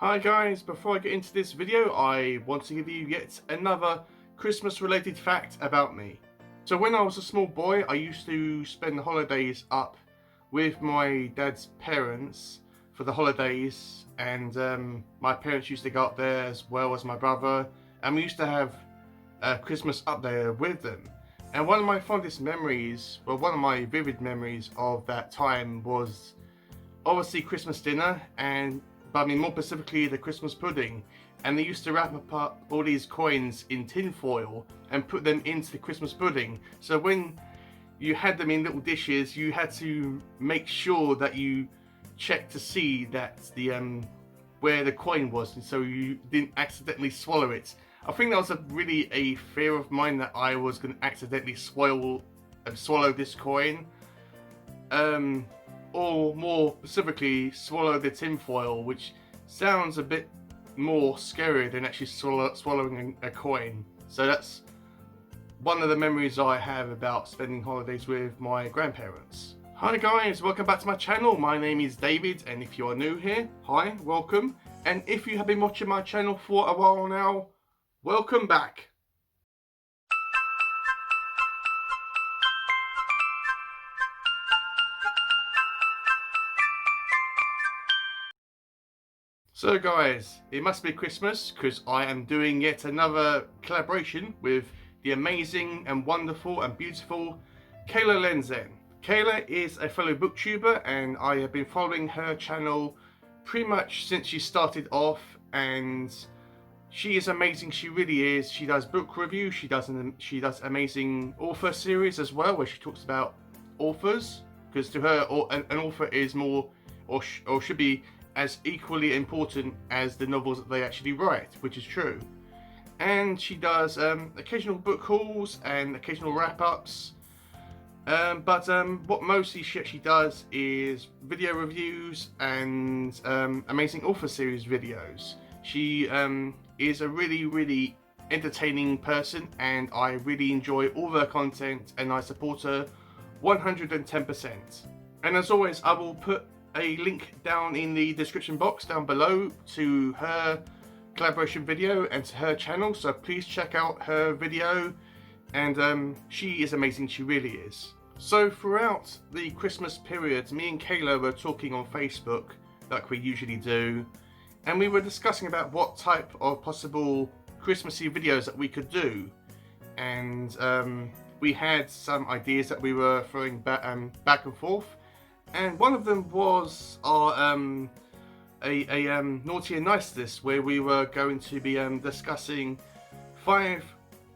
Hi guys, before I get into this video, I want to give you yet another Christmas related fact about me. So when I was a small boy, I used to spend the holidays up with my dad's parents for the holidays, and my parents used to go up there as well as my brother, and we used to have Christmas up there with them. And one of my fondest memories, well, one of my vivid memories of that time was obviously Christmas dinner, but I mean more specifically the Christmas pudding. And they used to wrap up all these coins in tin foil and put them into the Christmas pudding. So when you had them in little dishes, you had to make sure that you checked to see that where the coin was, and so you didn't accidentally swallow it. I think that was a fear of mine, that I was going to accidentally swallow this coin. Or more specifically, swallow the tinfoil, which sounds a bit more scary than actually swallowing a coin. So that's one of the memories I have about spending holidays with my grandparents. Hi guys, welcome back to my channel. My name is David, and if you are new here, hi, welcome. And if you have been watching my channel for a while now, welcome back. So guys, it must be Christmas because I am doing yet another collaboration with the amazing and wonderful and beautiful Kayla Lenzen. Kayla is a fellow booktuber, and I have been following her channel pretty much since she started off, and she is amazing. She really is. She does book reviews, she does amazing author series as well, where she talks about authors, because to her an author is more or should be as equally important as the novels that they actually write, which is true. And she does occasional book hauls and occasional wrap-ups, but what mostly she actually does is video reviews and amazing author series videos. She is a really entertaining person, and I really enjoy all her content, and I support her 110%. And as always, I will put a link down in the description box down below to her collaboration video and to her channel, so please check out her video. And she is amazing, she really is. So throughout the Christmas period, me and Kayla were talking on Facebook like we usually do, and we were discussing about what type of possible Christmassy videos that we could do. And we had some ideas that we were throwing back and forth. And one of them was our naughty and nice list, where we were going to be discussing 5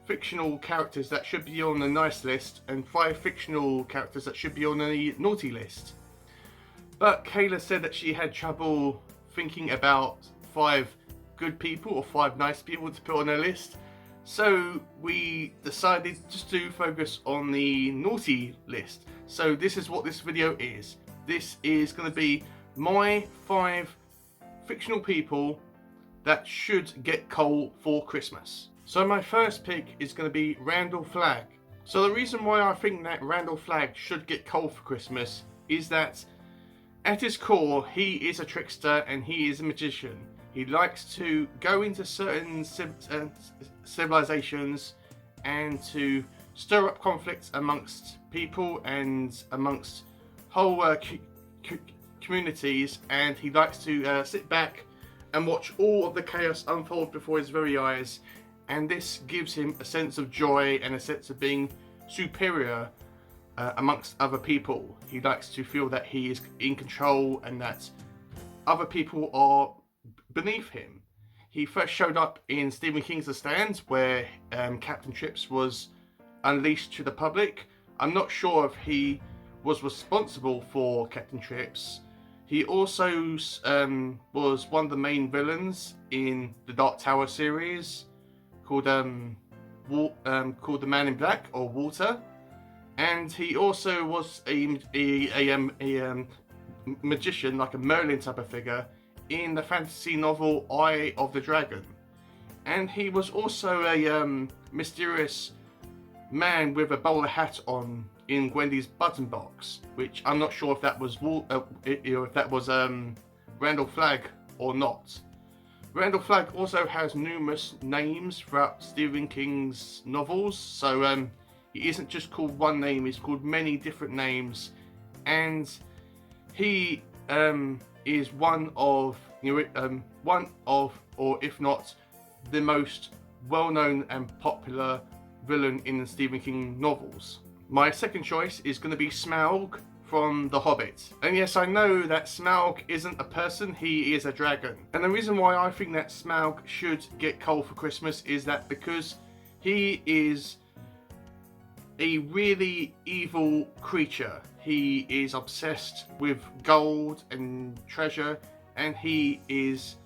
fictional characters that should be on the nice list and 5 fictional characters that should be on the naughty list. But Kayla said that she had trouble thinking about 5 good people or 5 nice people to put on her list. So we decided just to focus on the naughty list. So this is what this video is. This is going to be my 5 fictional people that should get coal for Christmas. So my first pick is going to be Randall Flagg. So the reason why I think that Randall Flagg should get coal for Christmas is that at his core, he is a trickster and he is a magician. He likes to go into certain civilizations and to stir up conflicts amongst people and amongst whole communities, and he likes to sit back and watch all of the chaos unfold before his very eyes, and this gives him a sense of joy and a sense of being superior amongst other people. He likes to feel that he is in control and that other people are beneath him. He first showed up in Stephen King's The Stand, where Captain Trips was unleashed to the public. I'm not sure if he was responsible for Captain Trips. He also was one of the main villains in the Dark Tower series, called The Man in Black, or Walter. And he also was a magician, like a Merlin type of figure, in the fantasy novel Eye of the Dragon. And he was also a mysterious man with a bowler hat on in Gwendy's button box, which I'm not sure if that was Randall Flagg or not. Randall Flagg also has numerous names throughout Stephen King's novels, so he isn't just called one name, he's called many different names, and he is one of, or if not, the most well-known and popular villain in the Stephen King novels. My second choice is going to be Smaug from The Hobbit. And yes, I know that Smaug isn't a person, he is a dragon. And the reason why I think that Smaug should get coal for Christmas is that because he is a really evil creature. He is obsessed with gold and treasure, and he is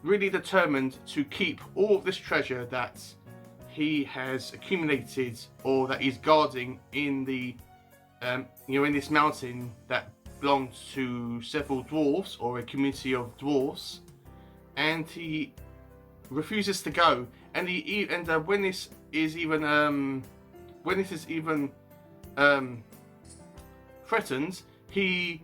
really determined to keep all of this treasure that he has accumulated or that he's guarding in the in this mountain that belongs to several dwarves or a community of dwarves, and he refuses to go. And when this is even threatened, he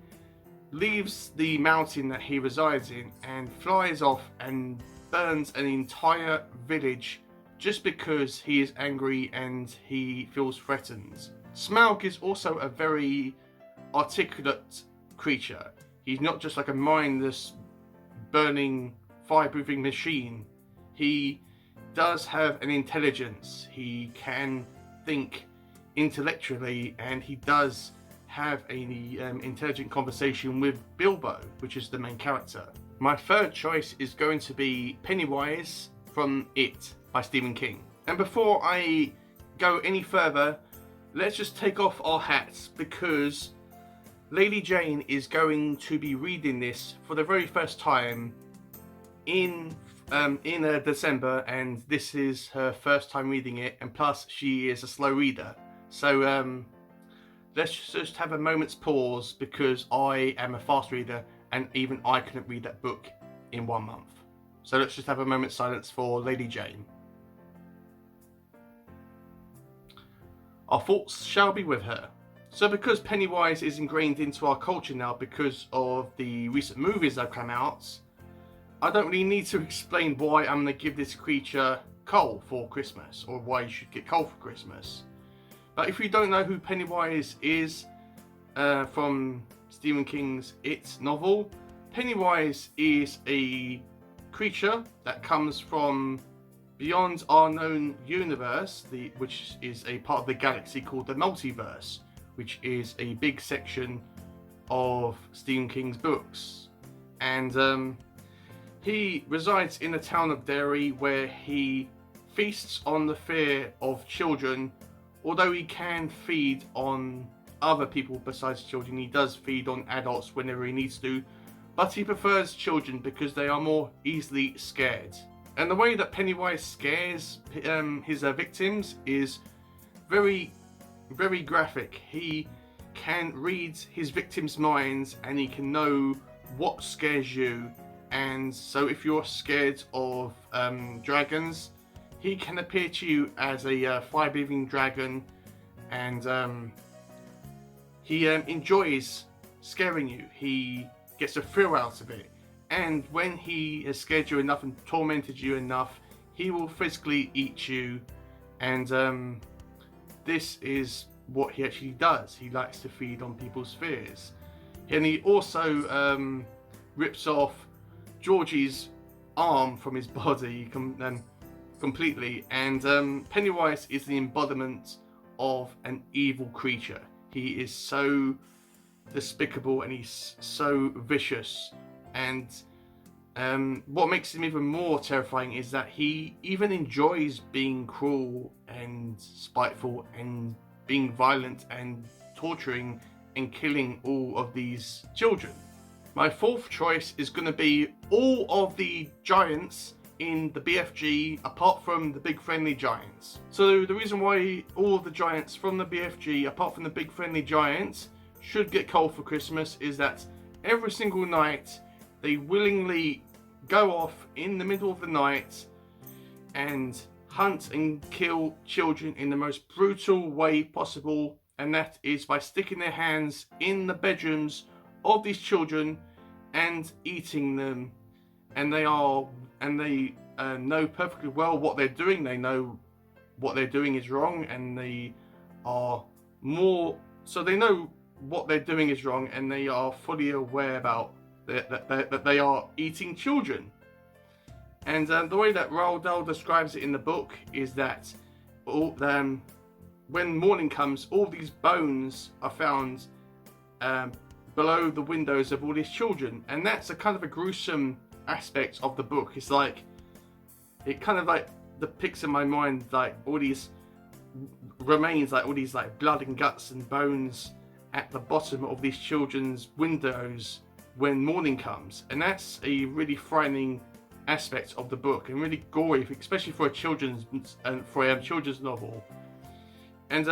leaves the mountain that he resides in and flies off and burns an entire village just because he is angry and he feels threatened. Smaug is also a very articulate creature. He's not just like a mindless, burning, fire-breathing machine. He does have an intelligence. He can think intellectually, and he does have an intelligent conversation with Bilbo, which is the main character. My third choice is going to be Pennywise from It by Stephen King. And before I go any further, let's just take off our hats, because Lady Jane is going to be reading this for the very first time in December, and this is her first time reading it, and plus she is a slow reader. So let's just have a moment's pause, because I am a fast reader and even I couldn't read that book in 1 month. So let's just have a moment's silence for Lady Jane. Our thoughts shall be with her. So because Pennywise is ingrained into our culture now because of the recent movies that have come out, I don't really need to explain why I'm going to give this creature coal for Christmas, or why you should get coal for Christmas. But if you don't know who Pennywise is from Stephen King's It novel, Pennywise is a creature that comes from beyond our known universe, which is a part of the galaxy called the multiverse, which is a big section of Stephen King's books. And he resides in the town of Derry, where he feasts on the fear of children. Although he can feed on other people besides children, he does feed on adults whenever he needs to, but he prefers children because they are more easily scared. And the way that Pennywise scares his victims is very, very graphic. He can read his victims' minds, and he can know what scares you. And so if you're scared of dragons, he can appear to you as a fire-breathing dragon, and he enjoys scaring you. He gets a thrill out of it. And when he has scared you enough and tormented you enough, he will physically eat you. And this is what he actually does. He likes to feed on people's fears. And he also rips off Georgie's arm from his body completely. And Pennywise is the embodiment of an evil creature. He is so despicable and he's so vicious. And what makes him even more terrifying is that he even enjoys being cruel and spiteful and being violent and torturing and killing all of these children. My fourth choice is going to be all of the giants in the BFG apart from the big friendly giants. So the reason why all of the giants from the BFG apart from the big friendly giants should get coal for Christmas is that every single night they willingly go off in the middle of the night and hunt and kill children in the most brutal way possible, and that is by sticking their hands in the bedrooms of these children and eating them. And they are and they know perfectly well what they're doing. They know what they're doing is wrong, and they are more so they know what they're doing is wrong, and they are fully aware about that they are eating children. And the way that Roald Dahl describes it in the book is that when morning comes, all these bones are found below the windows of all these children, and that's a kind of a gruesome aspect of the book. It's like it kind of like depicts in my mind like all these remains, like all these like blood and guts and bones at the bottom of these children's windows when morning comes, and that's a really frightening aspect of the book and really gory, especially for a children's novel. And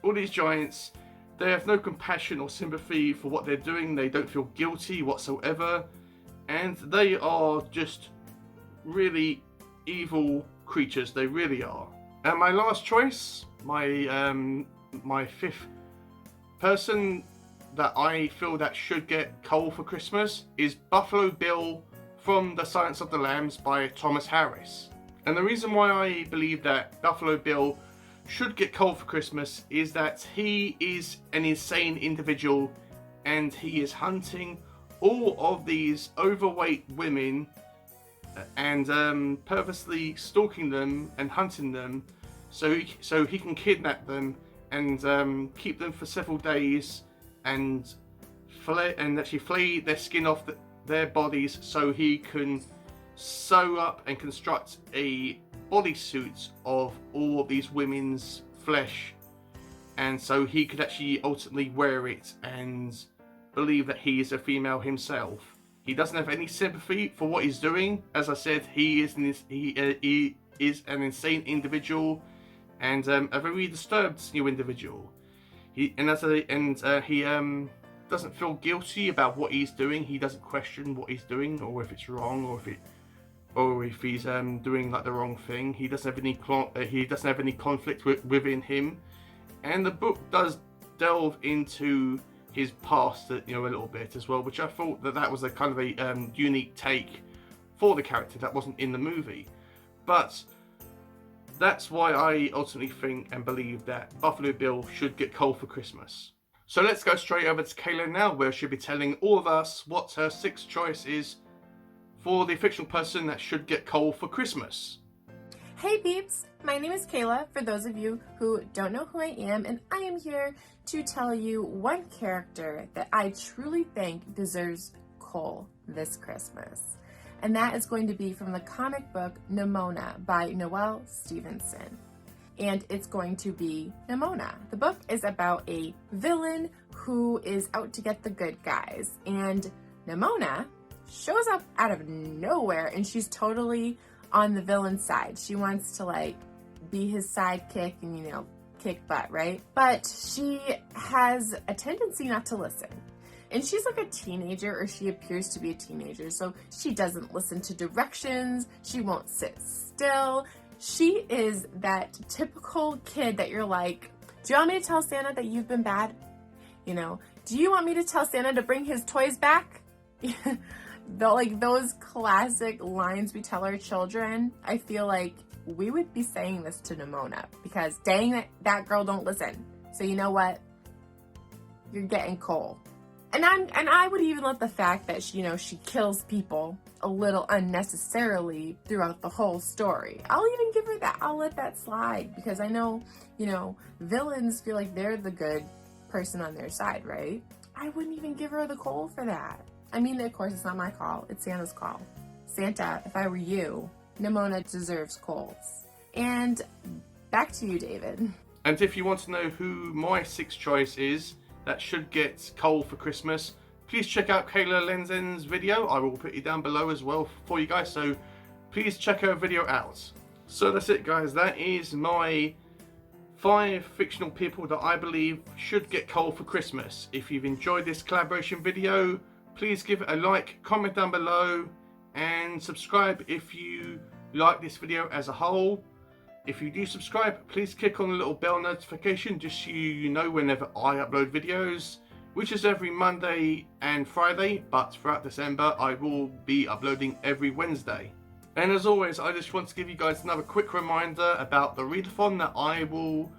all these giants, they have no compassion or sympathy for what they're doing. They don't feel guilty whatsoever, and they are just really evil creatures. They really are. And my last choice, my fifth person that I feel that should get coal for Christmas is Buffalo Bill from The Silence of the Lambs by Thomas Harris. And the reason why I believe that Buffalo Bill should get coal for Christmas is that he is an insane individual, and he is hunting all of these overweight women and purposely stalking them and hunting them so he can kidnap them and keep them for several days and actually flay their skin off their bodies so he can sew up and construct a bodysuit of all of these women's flesh, and so he could actually ultimately wear it and believe that he is a female himself. He doesn't have any sympathy for what he's doing. As I said, he is an insane individual and a very disturbed new individual. He doesn't feel guilty about what he's doing. He doesn't question what he's doing or if it's wrong or if he's doing like the wrong thing. He doesn't have any conflict within him, and the book does delve into his past, a little bit as well, which I thought that was a kind of a unique take for the character that wasn't in the movie. But that's why I ultimately think and believe that Buffalo Bill should get coal for Christmas. So let's go straight over to Kayla now, where she'll be telling all of us what her sixth choice is for the fictional person that should get coal for Christmas. Hey peeps, my name is Kayla, for those of you who don't know who I am, and I am here to tell you one character that I truly think deserves coal this Christmas. And that is going to be from the comic book Nimona by Noelle Stevenson. And it's going to be Nimona. The book is about a villain who is out to get the good guys, and Nimona shows up out of nowhere, and she's totally on the villain's side. She wants to be his sidekick and kick butt, right? But she has a tendency not to listen. And she's like a teenager, or she appears to be a teenager, so she doesn't listen to directions, she won't sit still. She is that typical kid that you're like, do you want me to tell Santa that you've been bad? Do you want me to tell Santa to bring his toys back? Those classic lines we tell our children. I feel like we would be saying this to Nimona, because dang it, that girl don't listen. So you know what? You're getting coal. And I would even let the fact that she kills people a little unnecessarily throughout the whole story. I'll even give her that. I'll let that slide, because I know, villains feel like they're the good person on their side, right? I wouldn't even give her the coal for that. I mean, of course, it's not my call. It's Santa's call. Santa, if I were you, Nimona deserves coals. And back to you, David. And if you want to know who my sixth choice is that should get coal for Christmas, please check out Kayla Lenzen's video. I will put it down below as well for you guys, so please check her video out. So that's it, guys. That is my 5 fictional people that I believe should get coal for Christmas. If you've enjoyed this collaboration video, please give it a like, comment down below, and subscribe if you like this video as a whole. If you do subscribe, please click on the little bell notification just so you know whenever I upload videos, which is every Monday and Friday, but throughout December I will be uploading every Wednesday. And as always, I just want to give you guys another quick reminder about the readathon that I will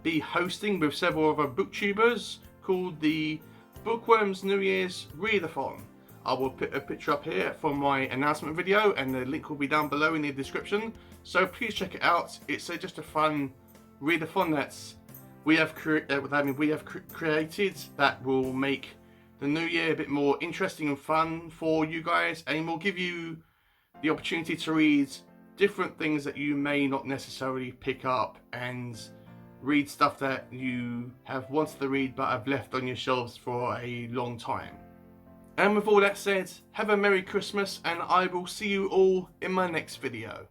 be hosting with several other booktubers called the Bookworms New Year's Readathon. I will put a picture up here from my announcement video, and the link will be down below in the description. So please check it out. It's just a fun readathon that's we have created that will make the new year a bit more interesting and fun for you guys, and will give you the opportunity to read different things that you may not necessarily pick up, and read stuff that you have wanted to read but have left on your shelves for a long time. And with all that said, have a Merry Christmas, and I will see you all in my next video.